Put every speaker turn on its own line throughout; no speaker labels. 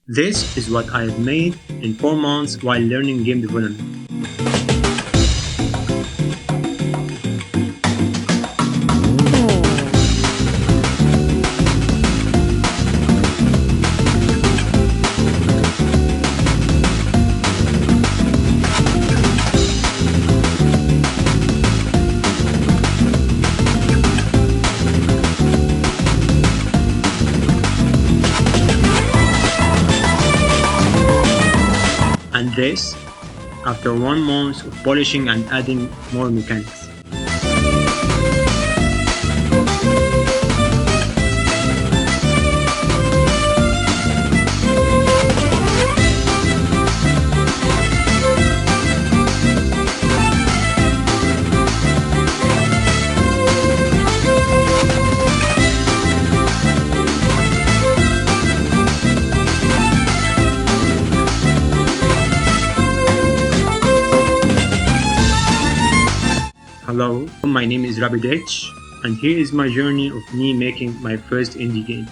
This is what I have made in 4 months while learning game development. And this, after 1 month of polishing and adding more mechanics. Hello, my name is Rabbit H, and here is my journey of me making my first indie game.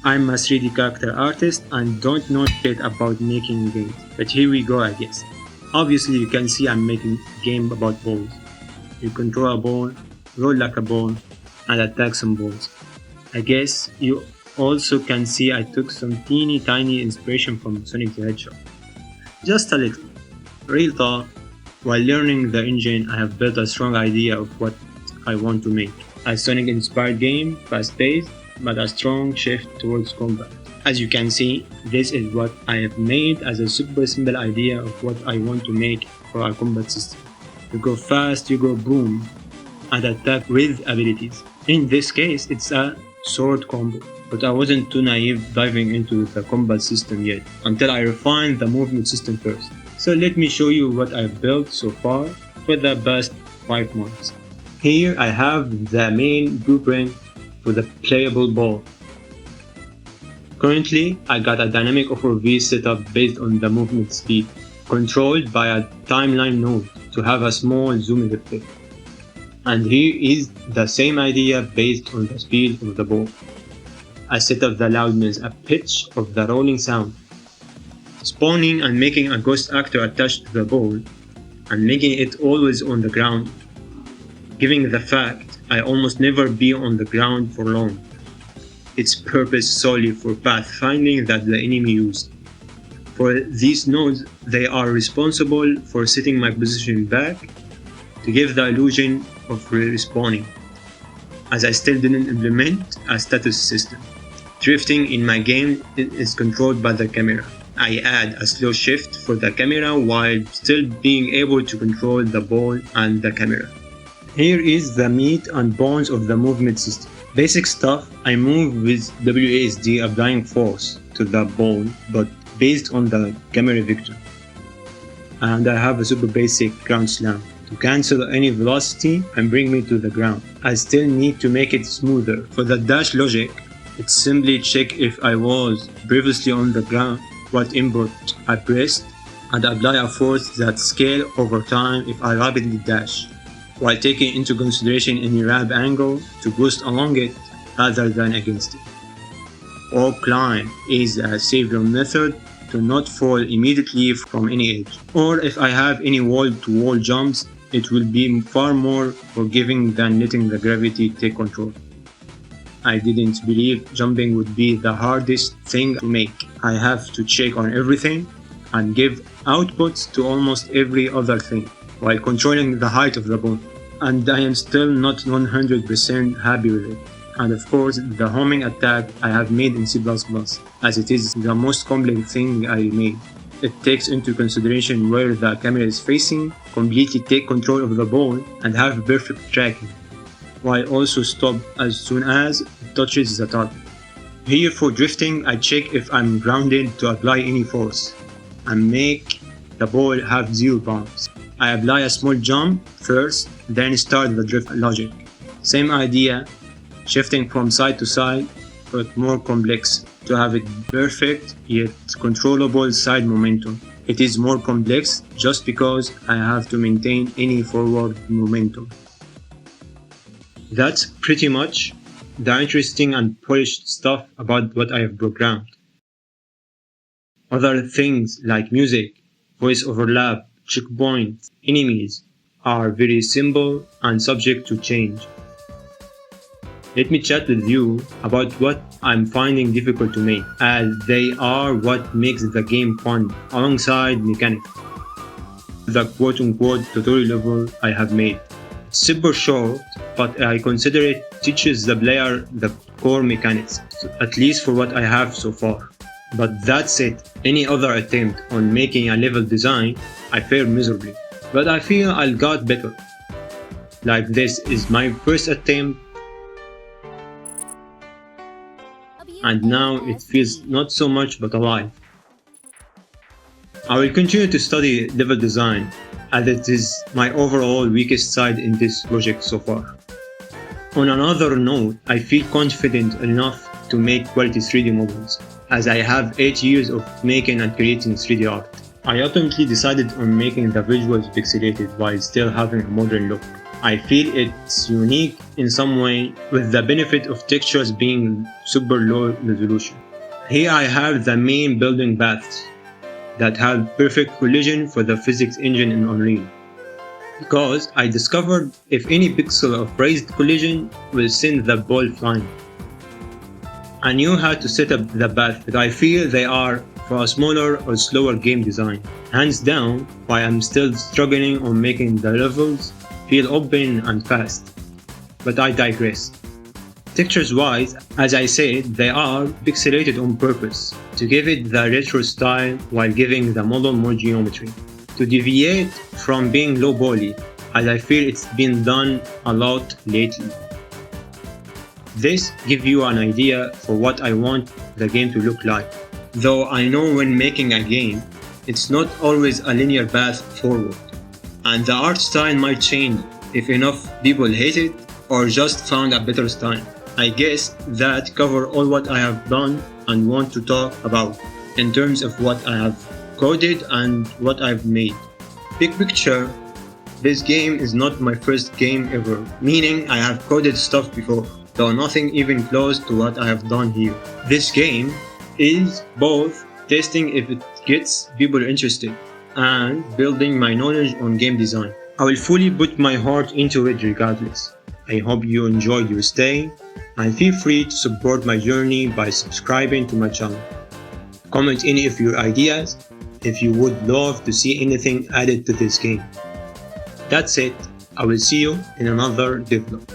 I'm a 3D character artist and don't know shit about making games, but here we go I guess. Obviously you can see I'm making a game about balls. You control a ball, roll like a ball, and attack some balls. I guess you also can see I took some teeny tiny inspiration from Sonic the Hedgehog. Just a little. Real talk. While learning the engine, I have built a strong idea of what I want to make. A Sonic-inspired game, fast-paced, but a strong shift towards combat. As you can see, this is what I have made as a super simple idea of what I want to make for our combat system. You go fast, you go boom, and attack with abilities. In this case, it's a sword combo. But I wasn't too naive diving into the combat system yet, until I refined the movement system first. So let me show you what I've built so far for the past 5 months. Here I have the main blueprint for the playable ball. Currently, I got a dynamic OverV setup based on the movement speed, controlled by a timeline node to have a small zooming effect. And here is the same idea based on the speed of the ball. I set up the loudness, a pitch of the rolling sound, spawning and making a ghost actor attached to the ball, and making it always on the ground, giving the fact I almost never be on the ground for long. Its purpose solely for pathfinding that the enemy used. For these nodes, they are responsible for setting my position back to give the illusion of respawning, as I still didn't implement a status system. Drifting in my game is controlled by the camera. I add a slow shift for the camera while still being able to control the ball and the camera. Here is the meat and bones of the movement system. Basic stuff, I move with WASD applying force to the ball, but based on the camera vector. And I have a super basic ground slam to cancel any velocity and bring me to the ground. I still need to make it smoother. For the dash logic, it's simply check if I was previously on the ground, what input I pressed, and apply a force that scale over time if I rapidly dash, while taking into consideration any ramp angle to boost along it rather than against it. Or climb is a savior method to not fall immediately from any edge. Or if I have any wall-to-wall jumps, it will be far more forgiving than letting the gravity take control. I didn't believe jumping would be the hardest thing to make. I have to check on everything and give outputs to almost every other thing while controlling the height of the ball. And I am still not 100% happy with it. And of course, the homing attack I have made in C++, as it is the most complex thing I made. It takes into consideration where the camera is facing, completely take control of the ball, and have perfect tracking, while also stop as soon as it touches the target. Here for drifting, I check if I'm grounded to apply any force, and make the ball have 0 bounce. I apply a small jump first, then start the drift logic. Same idea, shifting from side to side, but more complex, to have it perfect yet controllable side momentum. It is more complex just because I have to maintain any forward momentum. That's pretty much the interesting and polished stuff about what I have programmed. Other things like music, voice overlap, checkpoints, enemies are very simple and subject to change. Let me chat with you about what I'm finding difficult to make, as they are what makes the game fun alongside mechanics. The quote-unquote tutorial level I have made. It's super short, but I consider it teaches the player the core mechanics, at least for what I have so far. But that's it. Any other attempt on making a level design, I failed miserably. But I feel I got better. Like this is my first attempt, and now it feels not so much but alive. I will continue to study level design, as it is my overall weakest side in this project so far. On another note, I feel confident enough to make quality 3D models, as I have 8 years of making and creating 3D art. I ultimately decided on making the visuals pixelated while still having a modern look. I feel it's unique in some way, with the benefit of textures being super low resolution. Here I have the main building paths that have perfect collision for the physics engine in Unreal. Because I discovered if any pixel of raised collision will send the ball flying. I knew how to set up the path, but I feel they are for a smaller or slower game design. Hands down, why I'm still struggling on making the levels feel open and fast. But I digress. Textures wise, as I said, they are pixelated on purpose, to give it the retro style while giving the model more geometry. To deviate from being low poly, as I feel it's been done a lot lately. This gives you an idea for what I want the game to look like. Though I know when making a game, it's not always a linear path forward, and the art style might change if enough people hate it or just found a better style. I guess that covers all what I have done and want to talk about in terms of what I have coded and what I've made. Big picture, this game is not my first game ever, meaning I have coded stuff before, though nothing even close to what I have done here. This game is both testing if it gets people interested and building my knowledge on game design. I will fully put my heart into it regardless. I hope you enjoyed your stay, and feel free to support my journey by subscribing to my channel. Comment any of your ideas if you would love to see anything added to this game. That's it. I will see you in another devlog.